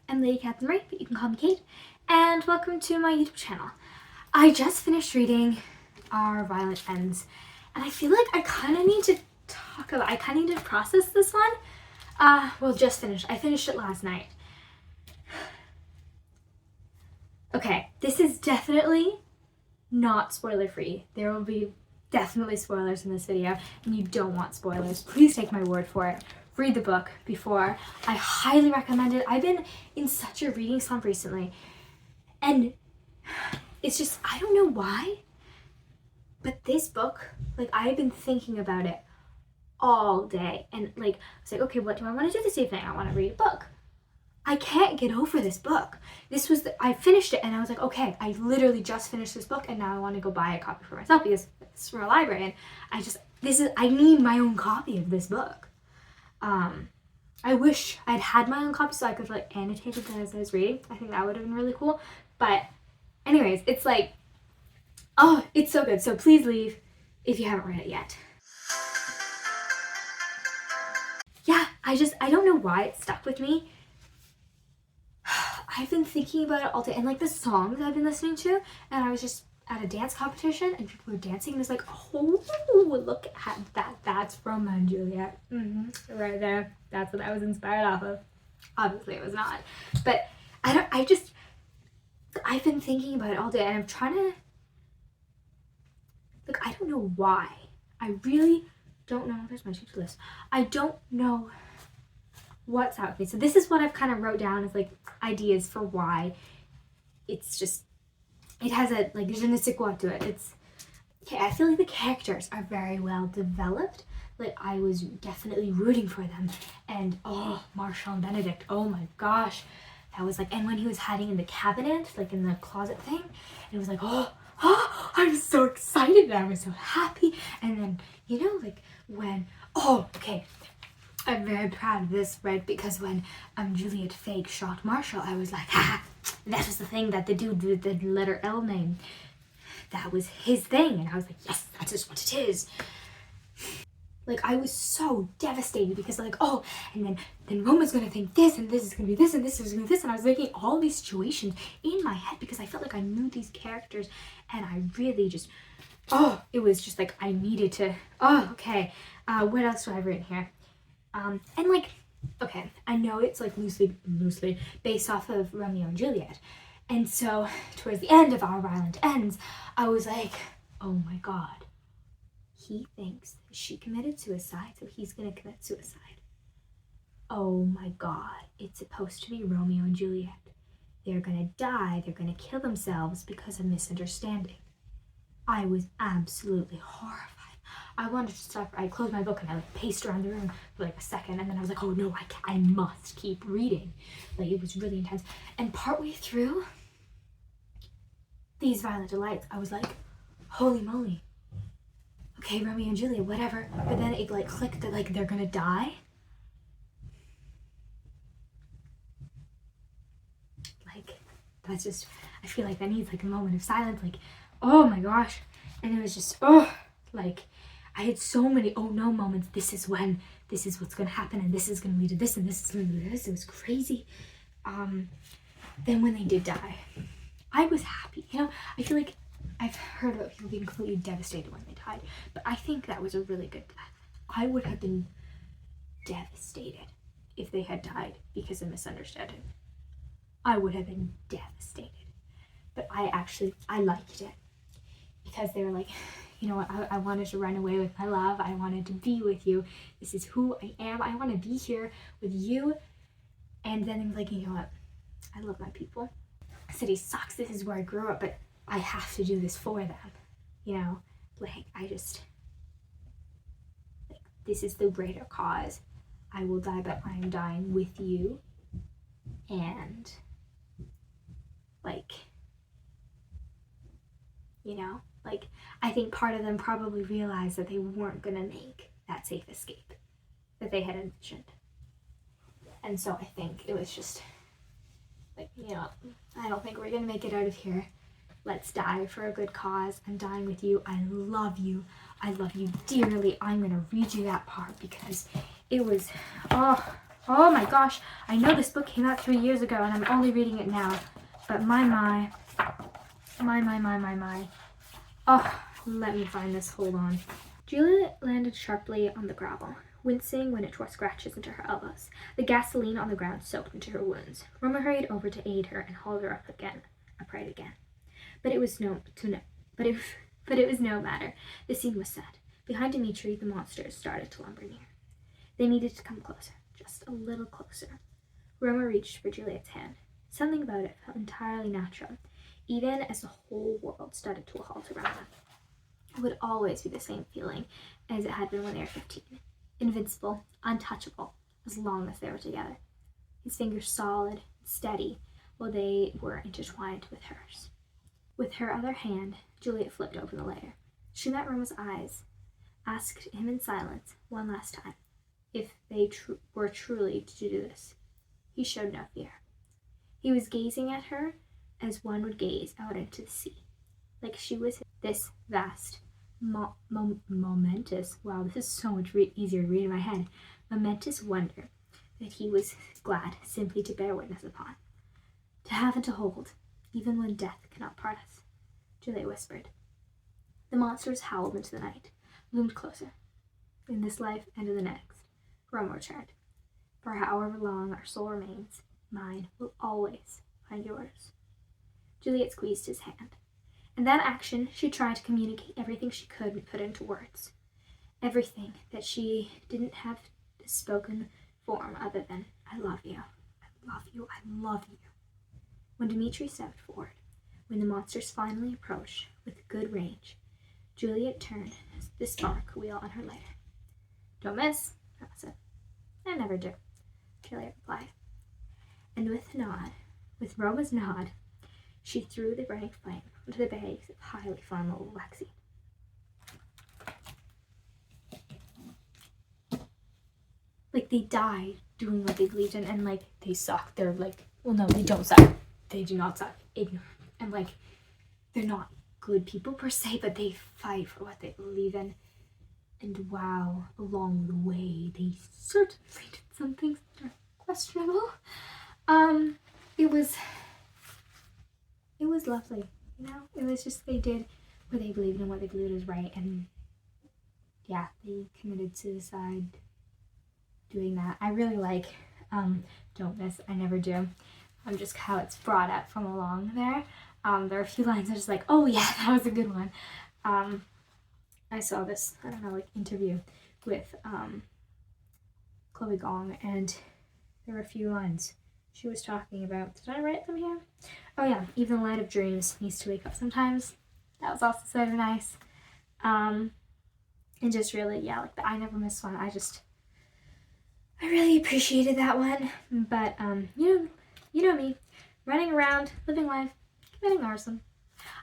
I'm Lady Catherine Marie, but you can call me Kate, and welcome to my YouTube channel. I just finished reading Our Violent Ends, and I feel like I kind of need to process this one. Just finished. I finished it last night. Okay, this is definitely not spoiler free. There will be definitely spoilers in this video, and you don't want spoilers. Please take my word for it. Read the book before. I highly recommend it. I've been in such a reading slump recently, and it's just, I don't know why, but this book, like, I've been thinking about it all day, and like, I was like, okay, what do I want to do this evening? I want to read a book. I can't get over this book. I finished it and I was like, okay, I literally just finished this book and now I want to go buy a copy for myself because it's from a library, and I need my own copy of this book. I wish I'd had my own copy so I could like annotate it as I was reading. I think that would have been really cool. But anyways, it's like, oh, it's so good. So please leave if you haven't read it yet. Yeah, I don't know why it stuck with me. I've been thinking about it all day, and like the songs I've been listening to, and I was just at a dance competition and people were dancing and it's like, oh, look at that, that's Romeo and Juliet. Right there. That's what I was inspired off of. Obviously it was not, but I've been thinking about it all day, and I'm trying to, like, I don't know why. I really don't know. There's my to-do list. I don't know what's out with me. So this is what I've kind of wrote down as like ideas for why it's just, it has a like je ne sais quoi to it. It's okay. I feel like the characters are very well developed. Like I was definitely rooting for them, and oh, Marshall and Benedict, oh my gosh, that was like, and when he was hiding in the cabinet, like in the closet thing, it was like, oh, I'm so excited and I was so happy. And then, you know, like when, oh, okay, I'm very proud of this, right? Because when Juliet Fake shot Marshall, I was like, ha, that was the thing that the dude with the letter L name, that was his thing. And I was like, yes, that is what it is. Like, I was so devastated because like, oh, and then Roma's gonna think this, and this is gonna be this, and this is gonna be this. And I was making all these situations in my head because I felt like I knew these characters, and I really just, oh, it was just like I needed to, oh, okay. What else do I have written here? And like, okay, I know it's like loosely based off of Romeo and Juliet. And so towards the end of Our Violent Ends, I was like, oh my God, he thinks that she committed suicide, so he's gonna commit suicide. Oh my God, it's supposed to be Romeo and Juliet. They're gonna die, they're gonna kill themselves because of misunderstanding. I was absolutely horrified. I wanted to stop. I closed my book and I like paced around the room for like a second, and then I was like, oh no, I must keep reading. Like, it was really intense. And partway through These Violent Delights, I was like, holy moly. Okay, Romeo and Juliet, whatever. But then it like clicked that like they're gonna die. Like, that's just, I feel like that needs like a moment of silence. Like, oh my gosh. And it was just, oh, like, I had so many oh no moments. This is what's gonna happen, and this is gonna lead to this, and this is gonna lead to this. It was crazy. Then when they did die, I was happy. You know, I feel like I've heard about people being completely devastated when they died, but I think that was a really good death. I would have been devastated if they had died because of misunderstanding. I would have been devastated. But I liked it because they were like, you know what, I wanted to run away with my love. I wanted to be with you. This is who I am. I want to be here with you. And then I'm like, you know what, I love my people. City sucks. This is where I grew up, but I have to do this for them. You know, like, this is the greater cause. I will die, but I am dying with you. And like, you know, like, I think part of them probably realized that they weren't gonna make that safe escape that they had envisioned. And so I think it was just like, you know, I don't think we're gonna make it out of here. Let's die for a good cause. I'm dying with you. I love you. I love you dearly. I'm gonna read you that part because it was, oh, Oh my gosh, I know this book came out 3 years ago and I'm only reading it now. But my. Oh, let me find this, hold on. Juliet landed sharply on the gravel, wincing when it tore scratches into her elbows. The gasoline on the ground soaked into her wounds. Roma hurried over to aid her and hauled her upright again. But it was no matter. The scene was set. Behind Dimitri, the monsters started to lumber near. They needed to come closer, just a little closer. Roma reached for Juliet's hand. Something about it felt entirely natural, even as the whole world started to a halt around them. It would always be the same feeling as it had been when they were 15. Invincible, untouchable, as long as they were together. His fingers solid, steady, while they were intertwined with hers. With her other hand, Juliet flipped open the letter. She met Roma's eyes, asked him in silence one last time if they were truly to do this. He showed no fear. He was gazing at her as one would gaze out into the sea, like she was this vast, momentous, wow, this is so much easier to read in my head, momentous wonder that he was glad simply to bear witness upon, to have and to hold, even when death cannot part us. Juliet whispered. The monsters howled into the night, loomed closer. In this life and in the next, Roma returned. For however long our soul remains, mine will always find yours. Juliet squeezed his hand. In that action, she tried to communicate everything she could and put into words. Everything that she didn't have a spoken form other than, I love you, I love you, I love you. When Dimitri stepped forward, when the monsters finally approached with good range, Juliet turned the spark wheel on her lighter. Don't miss, Roma said. I never do, Juliet replied. And with Roma's nod, she threw the burning flame into the bags of highly flammable vaccine. Like, they died doing what they believed in, and, like, they suck. They're, like, well, no, they don't suck. They do not suck. Ignorant. And, like, they're not good people per se, but they fight for what they believe in. And wow, along the way, they certainly did some things that are questionable. It was lovely, you know? It was just, they did what they believed in, what they believed was right, and yeah, they committed suicide doing that. I really like, don't miss, I never do. Just how it's brought up from along there. There are a few lines that are just like, oh yeah, that was a good one. I saw this, I don't know, like, interview with, Chloe Gong, and there were a few lines she was talking about. Did I write them here? Oh yeah, even the light of dreams needs to wake up sometimes. That was also sort of nice. And just really, yeah, like the I never miss one. I really appreciated that one. But you know me, running around, living life, committing arson.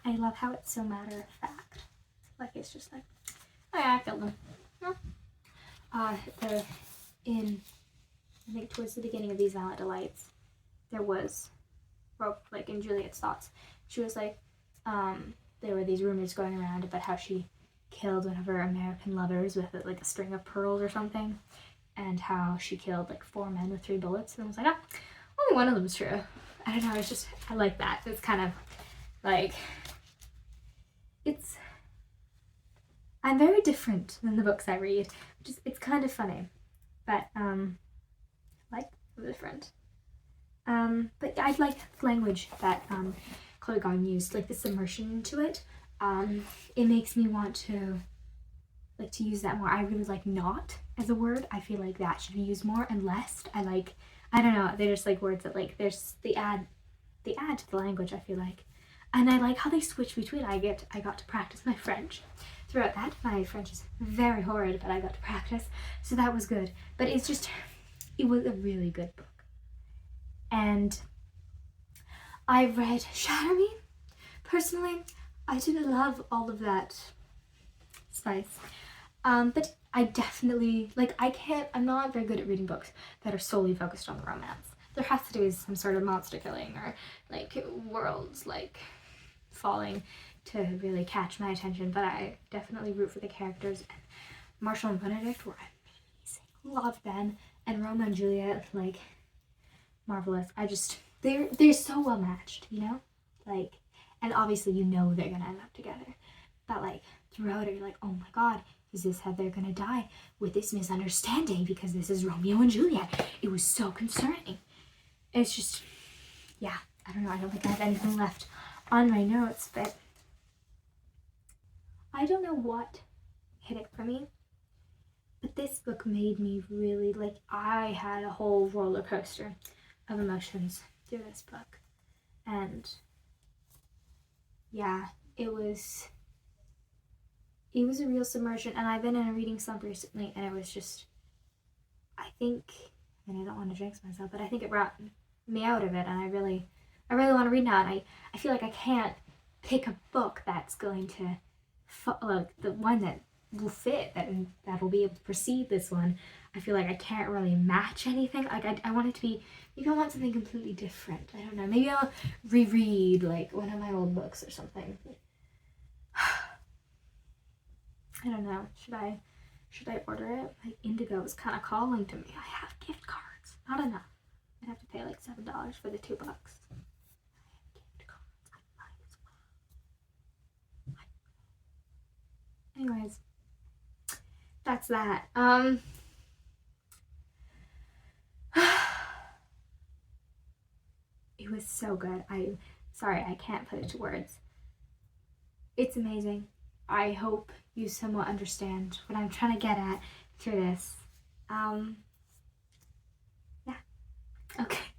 I love how it's so matter of fact. Like, it's just like, oh yeah, I killed them. Huh? I think towards the beginning of these Violent Delights, there was, like, in Juliet's thoughts, she was like, there were these rumors going around about how she killed one of her American lovers with, like, a string of pearls or something, and how she killed, like, 4 men with 3 bullets, and I was like, only one of them is true. I don't know, it's just, I like that. It's kind of, like, I'm very different than the books I read, it's kind of funny, but, like, I'm different. But I like the language that Chloe Gong used, like the submersion into it. It makes me want to use that more. I really like not as a word. I feel like that should be used more, and less. I don't know, they're just like words that like they add to the language, I feel like. And I like how they switch between. I got to practice my French throughout that. My French is very horrid, but I got to practice, so that was good. But it was a really good book. And I read Shatter Me. Personally, I didn't love all of that spice. But I definitely, I'm not very good at reading books that are solely focused on the romance. There has to be some sort of monster killing or, worlds, falling to really catch my attention. But I definitely root for the characters. And Marshall and Benedict were amazing. Love them. and Romeo and Juliet, like, marvelous. They're so well matched, you know? Like, and obviously you know they're gonna end up together. But like throughout it, you're like, oh my god, is this how they're gonna die with this misunderstanding because this is Romeo and Juliet? It was so concerning. It's just, yeah, I don't know. I don't think I have anything left on my notes, but I don't know what hit it for me. But this book made me really, like, I had a whole roller coaster of emotions through this book. And yeah, it was a real submersion. And I've been in a reading slump recently, and it was just, I think, and I don't want to jinx myself, but I think it brought me out of it, and I really want to read now. And I feel like I can't pick a book that's going to, like, the one that will fit, that will be able to precede this one. I feel like I can't really match anything. Like, I want it to be, maybe I want something completely different. I don't know. Maybe I'll reread, like, one of my old books or something. I don't know. Should I order it? Like, Indigo is kind of calling to me. I have gift cards. Not enough. I'd have to pay like $7 for the 2 books. I have gift cards. I might as well. Anyways, that's that. It was so good. Sorry, I can't put it to words. It's amazing. I hope you somewhat understand what I'm trying to get at through this. Yeah. Okay.